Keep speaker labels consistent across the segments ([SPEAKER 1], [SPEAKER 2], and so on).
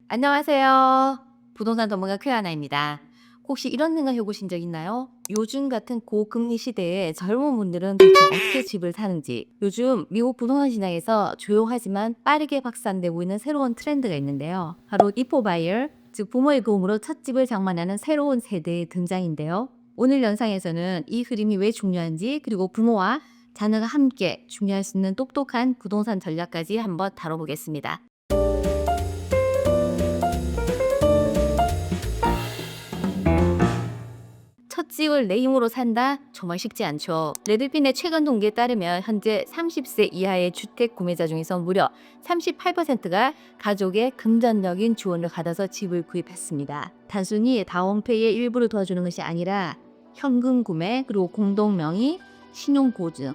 [SPEAKER 1] 안녕하세요. 부동산 전문가 쾌하나입니다. 혹시 이런 생각 해보신 적 있나요? 요즘 같은 고금리 시대에 젊은 분들은 도대체 어떻게 집을 사는지. 요즘 미국 부동산 시장에서 조용하지만 빠르게 확산되고 있는 새로운 트렌드가 있는데요. 바로 이포바이어, 즉 부모의 도움으로 첫 집을 장만하는 새로운 세대의 등장인데요. 오늘 영상에서는 이 흐름이 왜 중요한지, 그리고 부모와 자녀가 함께 중요할 수 있는 똑똑한 부동산 전략까지 한번 다뤄보겠습니다. 첫 집을 내 힘으로 산다? 정말 쉽지 않죠. 레드핀의 최근 통계에 따르면 현재 30세 이하의 주택 구매자 중에서 무려 38%가 가족의 금전적인 지원을 받아서 집을 구입했습니다. 단순히 다운페이의 일부를 도와주는 것이 아니라 현금 구매, 그리고 공동 명의, 신용 보증,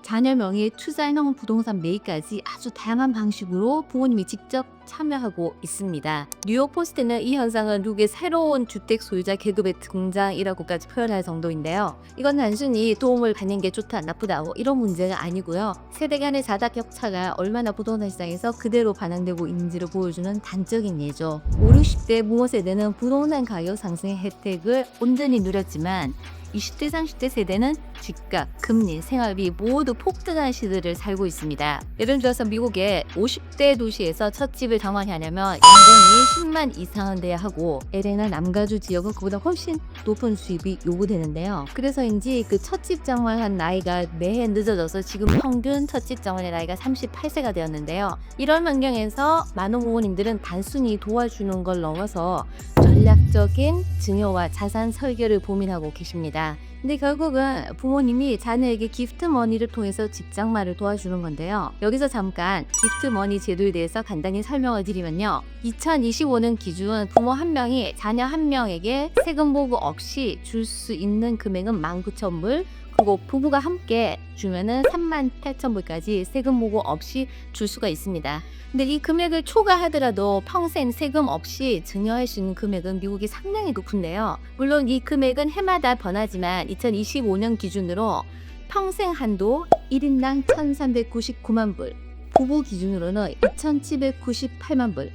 [SPEAKER 1] 자녀 명의의 투자형 부동산 매입까지 아주 다양한 방식으로 부모님이 직접 참여하고 있습니다. 뉴욕 포스트는 이 현상은 미국의 새로운 주택 소유자 계급의 등장이라고까지 표현할 정도인데요. 이건 단순히 도움을 받는 게 좋다, 나쁘다 이런 문제가 아니고요. 세대 간의 자다 격차가 얼마나 부동산 시장에서 그대로 반영되고 있는지를 보여주는 단적인 예죠. 5, 60대 부모 세대는 부동산 가격 상승의 혜택을 온전히 누렸지만 20대, 30대 세대는 집값, 금리, 생활비 모두 폭등한 시대를 살고 있습니다. 예를 들어서 미국의 50대 도시에서 첫 집을 장만하려면 연봉이 10만 이상은 돼야 하고 LA나 남가주 지역은 그보다 훨씬 높은 수입이 요구되는데요. 그래서인지 그 첫 집 장만한 나이가 매해 늦어져서 지금 평균 첫 집 장만의 나이가 38세가 되었는데요. 이런 환경에서 많은 부모님들은 단순히 도와주는 걸 넘어서 전략적인 증여와 자산 설계를 고민하고 계십니다. 근데 결국은 부모님이 자녀에게 기프트 머니를 통해서 집 장만을 도와주는 건데요. 여기서 잠깐 기프트 머니 제도에 대해서 간단히 설명을 드리면요. 2025년 기준 부모 한 명이 자녀 한 명에게 세금 보고 없이 줄 수 있는 금액은 19,000불, 그리고 부부가 함께 주면은 38,000불까지 세금 보고 없이 줄 수가 있습니다. 근데 이 금액을 초과하더라도 평생 세금 없이 증여할 수 있는 금액은 미국이 상당히 높은데요. 물론 이 금액은 해마다 변하지만 2025년 기준으로 평생 한도 1인당 1,399만 불, 부부 기준으로는 2,798만 불,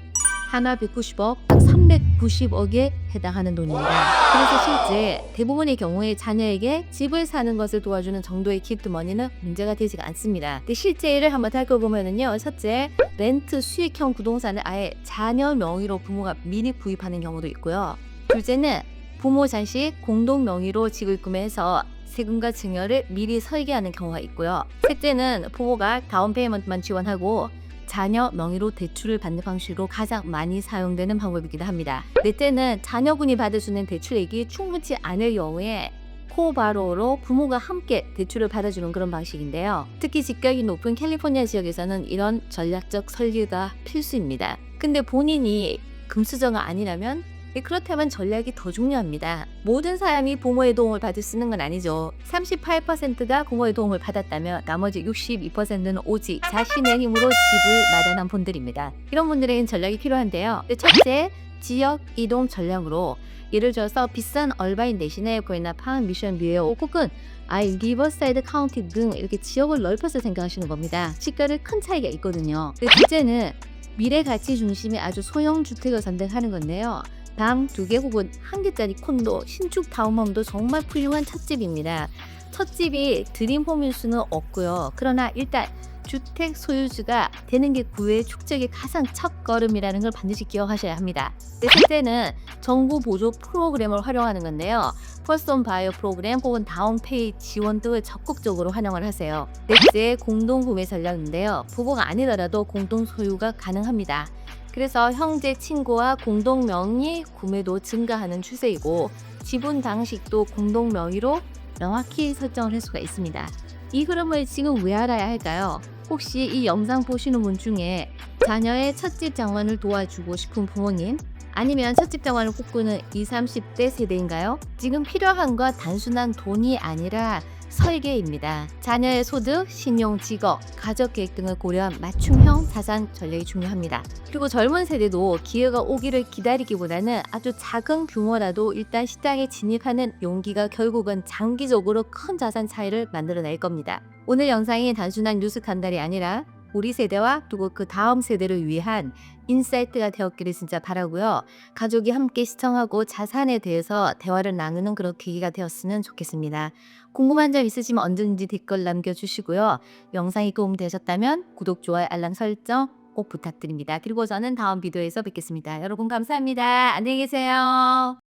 [SPEAKER 1] 하나 190억, 딱 390억에 해당하는 돈입니다. 그래서 실제 대부분의 경우에 자녀에게 집을 사는 것을 도와주는 정도의 기프트 머니는 문제가 되지가 않습니다. 근데 실제 일을 한번 살펴보면요. 첫째, 렌트 수익형 부동산을 아예 자녀 명의로 부모가 미리 구입하는 경우도 있고요. 둘째는 부모 자식 공동 명의로 집을 구매해서 세금과 증여를 미리 설계하는 경우가 있고요. 셋째는 부모가 다운 페이먼트만 지원하고 자녀 명의로 대출을 받는 방식으로 가장 많이 사용되는 방법이기도 합니다. 넷째는 자녀분이 받을 수 있는 대출액이 충분치 않을 경우에 코바로로 부모가 함께 대출을 받아주는 그런 방식인데요. 특히 집값이 높은 캘리포니아 지역에서는 이런 전략적 설계가 필수입니다. 근데 본인이 금수저가 아니라면 그렇다면 전략이 더 중요합니다. 모든 사람이 부모의 도움을 받을 수 있는 건 아니죠. 38%가 부모의 도움을 받았다면 나머지 62%는 오직 자신의 힘으로 집을 마련한 분들입니다. 이런 분들에겐 전략이 필요한데요. 첫째, 지역 이동 전략으로 예를 들어서 비싼 얼바인 대신에 보이나 팜, 미션 뷰에 혹은 리버사이드 카운티 등 이렇게 지역을 넓혀서 생각하시는 겁니다. 시가를 큰 차이가 있거든요. 둘째는 미래 가치 중심의 아주 소형 주택을 선택하는 건데요. 방 2개 혹은 1개짜리 콘도, 신축 타운홈도 정말 훌륭한 첫집입니다. 첫집이 드림홈일 수는 없고요. 그러나 일단 주택 소유주가 되는 게 구의 축적의 가장 첫걸음이라는 걸 반드시 기억하셔야 합니다. 셋째는 정부 보조 프로그램을 활용하는 건데요. 퍼스트 바이어 프로그램 혹은 다운페이 지원 등을 적극적으로 활용을 하세요. 넷째, 공동구매 전략인데요. 부부가 아니더라도 공동 소유가 가능합니다. 그래서 형제, 친구와 공동 명의 구매도 증가하는 추세이고 지분 당식도 공동 명의로 명확히 설정을 할 수가 있습니다. 이 흐름을 지금 왜 알아야 할까요? 혹시 이 영상 보시는 분 중에 자녀의 첫집 장만을 도와주고 싶은 부모님, 아니면 첫집 장만을 꿈꾸는 20, 30대 세대인가요? 지금 필요한 건 단순한 돈이 아니라 설계입니다. 자녀의 소득, 신용, 직업, 가족 계획 등을 고려한 맞춤형 자산 전략이 중요합니다. 그리고 젊은 세대도 기회가 오기를 기다리기보다는 아주 작은 규모라도 일단 시장에 진입하는 용기가 결국은 장기적으로 큰 자산 차이를 만들어낼 겁니다. 오늘 영상이 단순한 뉴스 간달이 아니라 우리 세대와 그리고 그 다음 세대를 위한 인사이트가 되었기를 진짜 바라고요. 가족이 함께 시청하고 자산에 대해서 대화를 나누는 그런 계기가 되었으면 좋겠습니다. 궁금한 점 있으시면 언제든지 댓글 남겨주시고요. 영상이 도움되셨다면 구독, 좋아요, 알람 설정 꼭 부탁드립니다. 그리고 저는 다음 비디오에서 뵙겠습니다. 여러분 감사합니다. 안녕히 계세요.